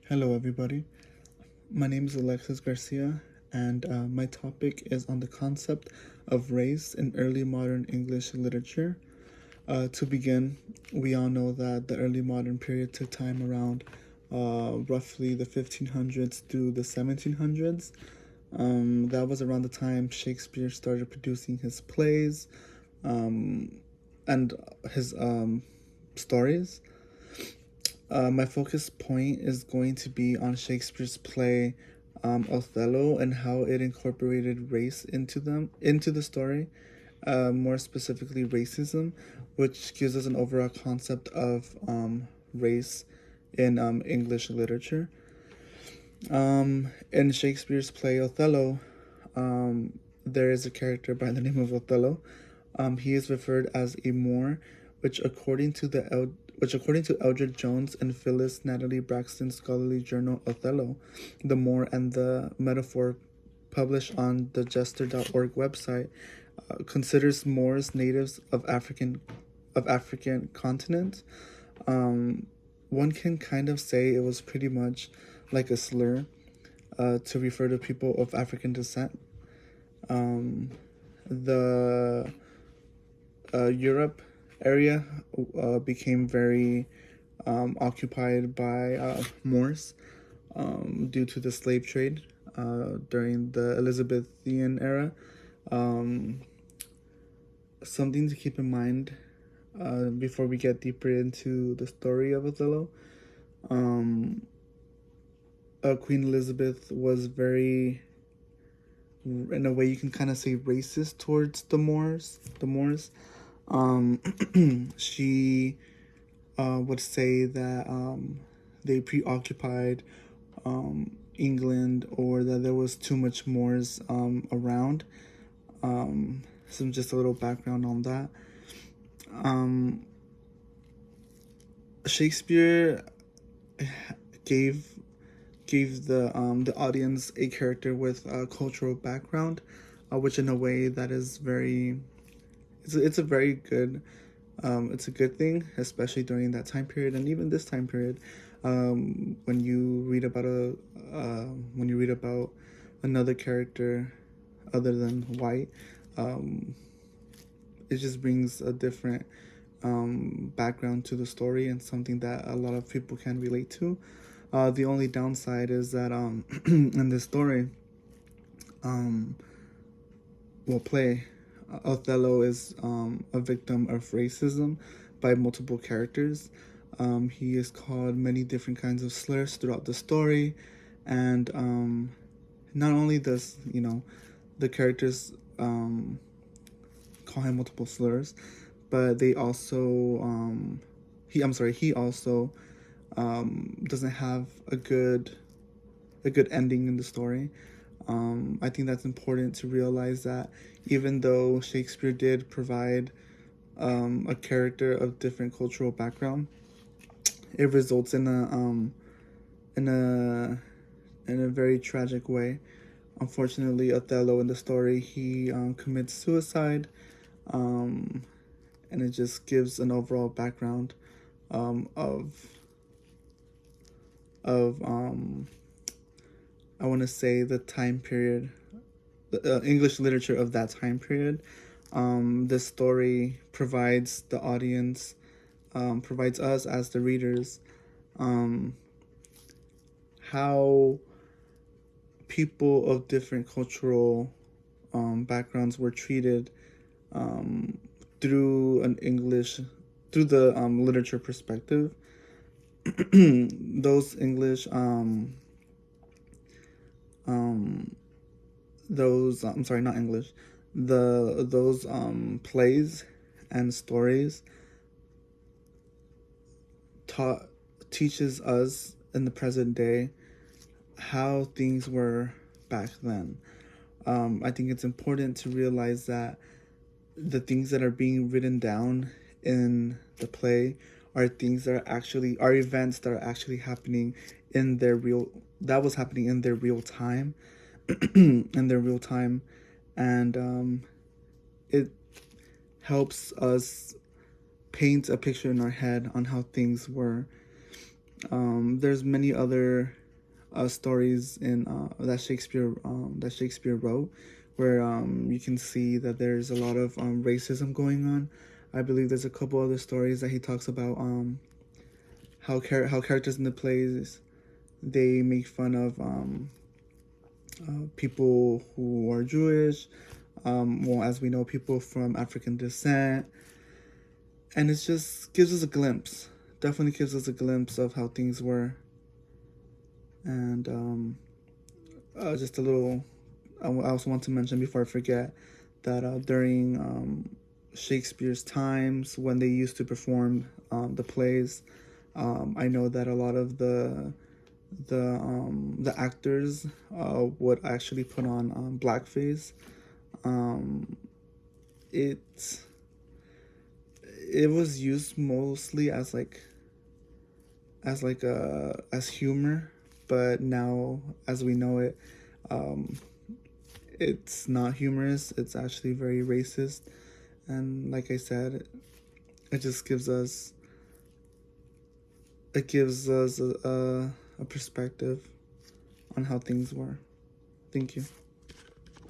Hello, everybody. My name is Alexis Garcia, and my topic is on the concept of race in early modern English literature. To begin, we all know that the early modern period took time around roughly the 1500s through the 1700s. That was around the time Shakespeare started producing his plays and his stories. My focus point is going to be on Shakespeare's play Othello and how it incorporated race into the story, more specifically racism, which gives us an overall concept of race in English literature. In Shakespeare's play Othello, there is a character by the name of Othello. He is referred as a Moor, which according to Eldred Jones and Phyllis Natalie Braxton's scholarly journal Othello, the Moor and the Metaphor, published on the Jester.org website, considers Moors natives of African continent. One can kind of say it was pretty much like a slur to refer to people of African descent. The Europe area became very occupied by Moors due to the slave trade during the Elizabethan era. Um, Something to keep in mind before we get deeper into the story of Othello. Um, Queen Elizabeth was very, in a way, you can kind of say racist towards the Moors. She would say that they preoccupied England, or that there was too much Moors around. Some just a little background on that. Shakespeare gave the audience a character with a cultural background, which in a way that is very it's a very good it's a good thing, especially during that time period and even this time period. When you read about another character other than white, it just brings a different background to the story and something that a lot of people can relate to. The only downside is that in this story, um, play Othello is a victim of racism by multiple characters. He is called many different kinds of slurs throughout the story, and not only does the characters call him multiple slurs, but they also he also doesn't have a good ending in the story. I think that's important to realize that even though Shakespeare did provide a character of different cultural background, it results in a in a very tragic way. Unfortunately, Othello in the story, he commits suicide, um, and it just gives an overall background um, of of I want to say the time period, the English literature of that time period. This story provides the audience, provides us as the readers, um, how people of different cultural backgrounds were treated um, through an English, through the literature perspective. Those English, um, those I'm sorry, not English, those plays and stories taught teaches us in the present day how things were back then. I think it's important to realize that the things that are being written down in the play are things that are events that are actually happening in their real that was happening in their real time in their real time, and it helps us paint a picture in our head on how things were. There's many other stories in that Shakespeare wrote, where you can see that there's a lot of racism going on. I believe there's a couple other stories that he talks about how characters in the plays, they make fun of people who are Jewish, well, as we know, people from African descent, and it just gives us a glimpse. Definitely gives us a glimpse of how things were, and just a little. I also want to mention before I forget that during Shakespeare's times when they used to perform the plays, I know that a lot of the actors would actually put on blackface. It it was used mostly as humor, but now as we know it, um, it's not humorous. It's actually very racist, and like I said, it just gives us a perspective on how things were. Thank you.